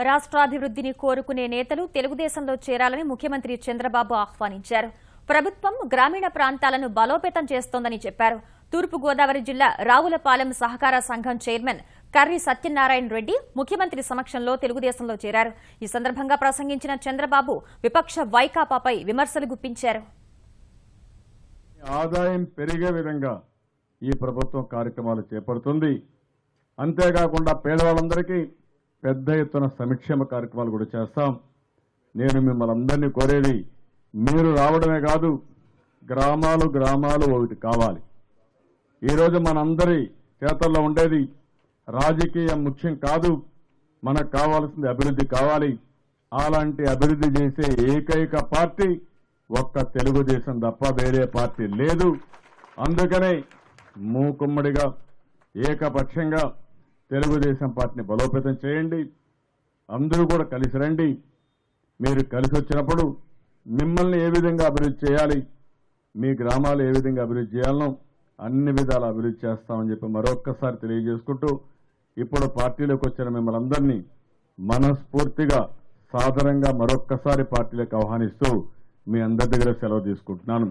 రాష్ట్రాభివృద్ధిని కోరుకునే నేతలు తెలుగుదేశంలో చేరాలని ముఖ్యమంత్రి చంద్రబాబు ఆహ్వానించారు. ప్రభుత్వం గ్రామీణ ప్రాంతాలను బలోపేతం చేస్తోందని చెప్పారు. తూర్పుగోదావరి జిల్లా రావులపాలెం సహకార సంఘం చైర్మన్ కర్రి సత్యనారాయణ రెడ్డి ముఖ్యమంత్రి సమక్షంలో తెలుగుదేశంలో చేరారు. ఈ సందర్భంగా ప్రసంగించిన చంద్రబాబు విపక్ష వైకాపాపై విమర్శలు గుప్పించారు. ఆదాయం పెరిగే విధంగా ఈ ప్రభుత్వం కార్యక్రమాలు చేపడుతుంది. అంతేకాకుండా పేదవాళ్ళందరికీ పెద్ద ఎత్తున సంక్షేమ కార్యక్రమాలు కూడా చేస్తాం. నేను మిమ్మల్ని అందరినీ కోరేది, మీరు రావడమే కాదు, గ్రామాలు గ్రామాలు ఒకటి కావాలి. ఈరోజు మనందరి చేతల్లో ఉండేది రాజకీయం ముఖ్యం కాదు, మనకు కావాల్సింది అభివృద్ధి కావాలి. అలాంటి అభివృద్ధి చేసే ఏకైక పార్టీ ఒక్క తెలుగుదేశం తప్ప వేరే పార్టీ లేదు. అందుకనే మూకుమ్మడిగా ఏకపక్షంగా తెలుగుదేశం పార్టీని బలోపేతం చేయండి. అందరూ కూడా కలిసి రండి. మీరు కలిసి వచ్చినప్పుడు మిమ్మల్ని ఏ విధంగా అభివృద్ధి చేయాలి, మీ గ్రామాలు ఏ విధంగా అభివృద్ధి చేయాలనో అన్ని విధాల అభివృద్ధి చేస్తామని చెప్పి మరొక్కసారి తెలియజేసుకుంటూ, ఇప్పుడు పార్టీలోకి వచ్చిన మిమ్మల్ని అందరినీ మనస్ఫూర్తిగా సాదరంగా మరొక్కసారి పార్టీలోకి ఆహ్వానిస్తూ మీ అందరి దగ్గర సెలవు తీసుకుంటున్నాను.